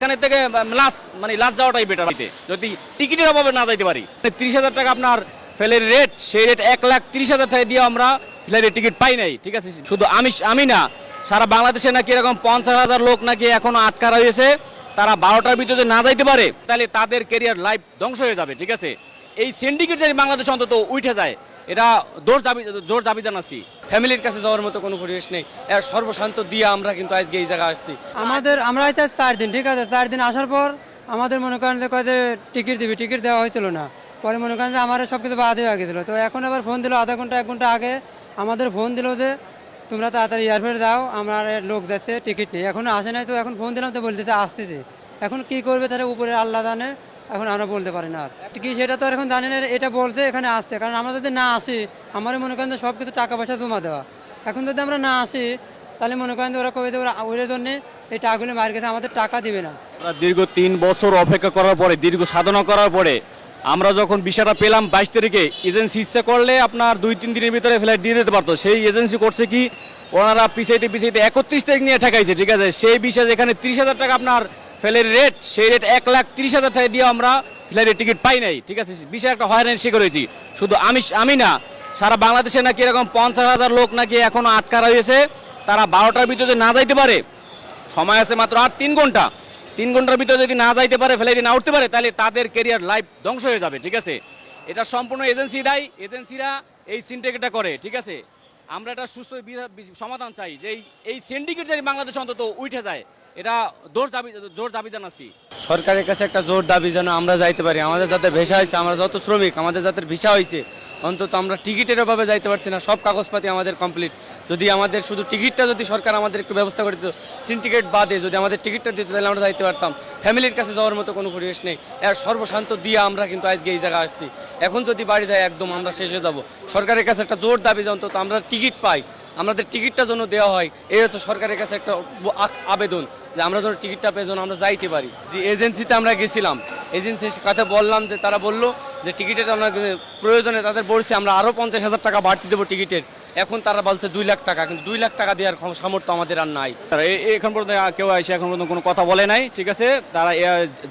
এখানে থেকে লাস্ট যাওয়াটাই বেটার হইতে যদি টিকিটের অভাবে না যাইতে পারি। 30,000 টাকা আপনার ফেলের রেট, সেই রেট 1,30,000 টাকা দিয়ে আমরা ফেলের টিকিট পাই নাই। ঠিক আছে, শুধু আমি না, সারা বাংলাদেশে নাকি এরকম 50,000 লোক নাকি এখনো আটকা রয়েছে। তারা 12টার ভিতরে না যাইতে পারে তাহলে তাদের ক্যারিয়ার লাইফ ধ্বংস হয়ে যাবে। ঠিক আছে, এই সিন্ডিকেট যদি বাংলাদেশ অন্তত উঠে যায়, এটা জোর দাবি জানাচ্ছি। ফ্যামিলির কাছে যাওয়ার মতো কোনো পরিবেশ নেই। সর্বশান্ত দিয়ে আমরা কিন্তু আজকে এই জায়গায় আসছি। আমরা হয়তো 4 দিন, ঠিক আছে, 4 দিন আসার পর আমাদের মনে করেন যে টিকিট দিবি, টিকিট দেওয়া হয়েছিল না। পরে মনে করেন যে আমার সব কিছু বাদ হয়ে গেছিলো। তো এখন আবার ফোন দিল আধা ঘন্টা 1 ঘন্টা আগে আমাদের ফোন দিল যে তোমরা তাড়াতাড়ি এয়ারপোর্টে যাও, আমার লোক যাচ্ছে, টিকিট নেই, এখনো আসে নাই। তো এখন ফোন দিলাম তো বলতেছে আসতেছে। এখন কি করবে তারা উপরে আল্লাহ জানে, এখন আমরা বলতে পারি না। আর কি সেটা তো আর এখন জানি না। এটা বলছে এখানে আসতে, কারণ আমরা যদি না আসি আমার মনে করেন যে সব কিছু টাকা পয়সা জমা দেওয়া। এখন যদি আমরা না আসি তাহলে মনে করেন যে ওরা কবে ওরা ওদের জন্য এই টাকাগুলো মার গেছে, আমাদের টাকা দিবে না। দীর্ঘ 3 বছর অপেক্ষা করার পরে, দীর্ঘ সাধনা করার পরে আমরা যখন বিষয়টা পেলাম 22 তারিখে, এজেন্সি ইচ্ছা করলে আপনার 2-3 দিনের ভিতরে ফ্লাইট দিয়ে দিতে পারতো। সেই এজেন্সি করছে কি, ওনারা পিছাইতে 31 তারিখ নিয়ে ঠেকাইছে। ঠিক আছে, সেই বিষয়ে যেখানে 30,000 টাকা আপনার ফেলের রেট, সেই রেট 1,30,000 টাকা দিয়ে আমরা ফ্লাইটের টিকিট পাই নাই। ঠিক আছে, বিষয় একটা হয়রানির শিকার হয়েছি। শুধু আমি না, সারা বাংলাদেশে নাকি এরকম 50,000 লোক নাকি এখনো আটকা রয়েছে। তারা 12টার ভিতরে না যাইতে পারে, সময় আছে মাত্র আর 3 ঘন্টা। 3 ঘন্টার ভিতরে যদি না যাইতে পারে, ফ্লাইটে না উঠতে পারে, তাহলে তাদের ক্যারিয়ার লাইফ ধ্বংস হয়ে যাবে। ঠিক আছে, এটা সম্পূর্ণ এজেন্সি দায়ী, এজেন্সিরা এই সিন্ডিকেটটা করে। ঠিক আছে, আমরা একটা সুস্থ সমাধান চাই যে এই সিন্ডিকেট যদি বাংলাদেশ অন্তত উঠে যায়, এটা জোর দাবি জানাচ্ছি। সরকারের কাছে একটা জোর দাবি যেন আমরা যাইতে পারি। আমাদের যাদের ভিসা হয়েছে, আমরা যত শ্রমিক, আমাদের যাদের ভিসা হয়েছে, অন্তত আমরা টিকিটের অভাবে যাইতে পারছি না। সব কাগজপাতি আমাদের কমপ্লিট। যদি আমাদের শুধু টিকিটটা যদি সরকার আমাদের একটু ব্যবস্থা করে দিত, সিন্ডিকেট বাদে যদি আমাদের টিকিটটা দিত, তাহলে আমরা যাইতে পারতাম। ফ্যামিলির কাছে যাওয়ার মতো কোনো পরিবেশ নেই। সর্বশান্ত দিয়ে আমরা কিন্তু আজকে এই জায়গায় আসছি। এখন যদি বাড়ি যাই একদম আমরা শেষ হয়ে যাবো। সরকারের কাছে একটা জোর দাবি যে অন্তত আমরা টিকিট পাই, আমাদের টিকিটটা যেন দেওয়া হয়। এই হচ্ছে সরকারের কাছে একটা আবেদন যে আমরা যেন টিকিটটা পেয়ে যেন আমরা যাইতে পারি। যে এজেন্সিতে আমরা গেছিলাম, এজেন্সির কথা বললাম, যে তারা বললো যে টিকিটের আমরা প্রয়োজনে তাদের বলছি আমরা আরও 50,000 টাকা বাড়তি দেবো টিকিটের। এখন তারা বলছে 2 লাখ টাকা, কিন্তু 2 লাখ টাকা দেওয়ার সামর্থ্য আমাদের আর নাই। এখন পর্যন্ত কেউ এসে এখন পর্যন্ত কোনো কথা বলে নাই। ঠিক আছে, তারা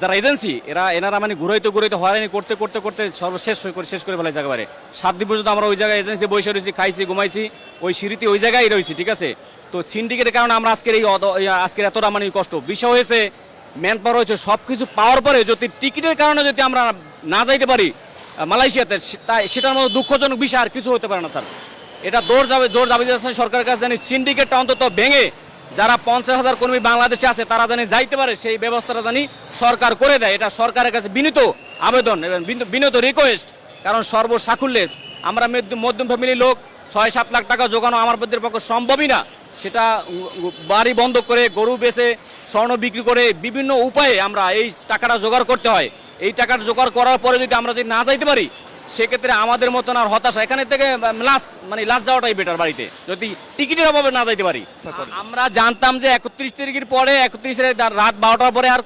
যারা এজেন্সি এনারা মানে ঘুরাইতে হয়রানি করতে করতে করতে সর্বশেষ শেষ করে ফেলে একেবারে। 7 দিন পর্যন্ত আমরা ওই জায়গায় এজেন্সিতে বসে রয়েছি, খাইছি, ঘুমাইছি, ওই সিঁড়িতে ওই জায়গায় রয়েছি। ঠিক আছে, তো সিন্ডিকেটের কারণে আমরা আজকের এতটা মানে কষ্ট বিষয় হয়েছে। ম্যান পাওয়ার হয়েছে, সব কিছু পাওয়ার পরে যদি টিকিটের কারণে যদি আমরা না যাইতে পারি মালয়েশিয়াতে, সেটার মতো দুঃখজনক বিষয় আর কিছু হতে পারে না স্যার। এটা জোর দাবি যাচ্ছে সরকারের কাছে, জানি সিন্ডিকেটটা অন্তত ভেঙে যারা 50,000 কর্মী বাংলাদেশে আছে তারা জানি যাইতে পারে, সেই ব্যবস্থাটা জানি সরকার করে দেয়। এটা সরকারের কাছে বিনীত আবেদন এবং বিনীত রিকোয়েস্ট। কারণ সর্বসাকুল্যে আমরা মধ্যম ফ্যামিলির লোক, 6-7 লাখ টাকা জোগানো আমাদের পক্ষে সম্ভবই না। সেটা বাড়ি বন্ধ করে, গরু বেচে, স্বর্ণ বিক্রি করে, বিভিন্ন উপায়ে আমরা এই টাকাটা জোগাড় করতে হয়। এই টাকাটা জোগাড় করার পরে যদি আমরা না যাইতে পারি, সেক্ষেত্রে আমাদের মতন আর হতাশা। এখানে থেকে লাস্ট যাওয়াটাই বেটার বাড়িতে যদি টিকিটের অভাবে না যাইতে পারি। আমরা জানতাম যে 31 তারিখের পরে, 31 তারিখ রাত 12টার পরে আর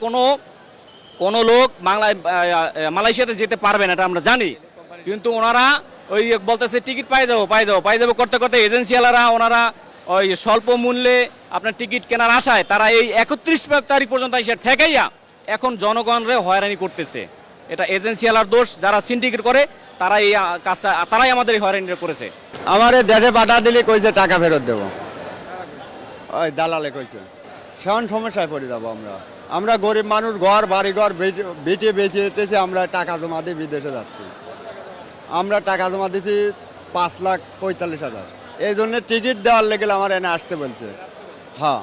কোনো লোক মালয়েশিয়াতে যেতে পারবে না, এটা আমরা জানি। কিন্তু ওনারা ওই বলতেছে টিকিট পাই যাবো করতে করতে এজেন্সিওয়ালারা ওনারা ওই স্বল্প মূল্যে আপনার টিকিট কেনার আশায় তারা এই 31 তারিখ পর্যন্ত এসে ঠেকাইয়া এখন জনগণরে হয়রানি করতেছে। এটা এজেন্সিওয়ালার দোষ, যারা সিন্ডিকেট করে তারা এই কাজটা, তারাই আমাদের এই হয়রানিটা করেছে। আমার দেশে পাঠা দিলে কই যে টাকা ফেরত দেবো, ওই দালালে কইছে। সেমন সমস্যায় পড়ে যাবো আমরা গরিব মানুষ, বাড়িঘর বেঁচে আমরা টাকা জমা দিয়ে বিদেশে যাচ্ছি। আমরা টাকা জমা দিচ্ছি 5,45,000। এই জন্য টিকিট দেওয়ার লেগে আমার এনে আসতে বলছে। হ্যাঁ।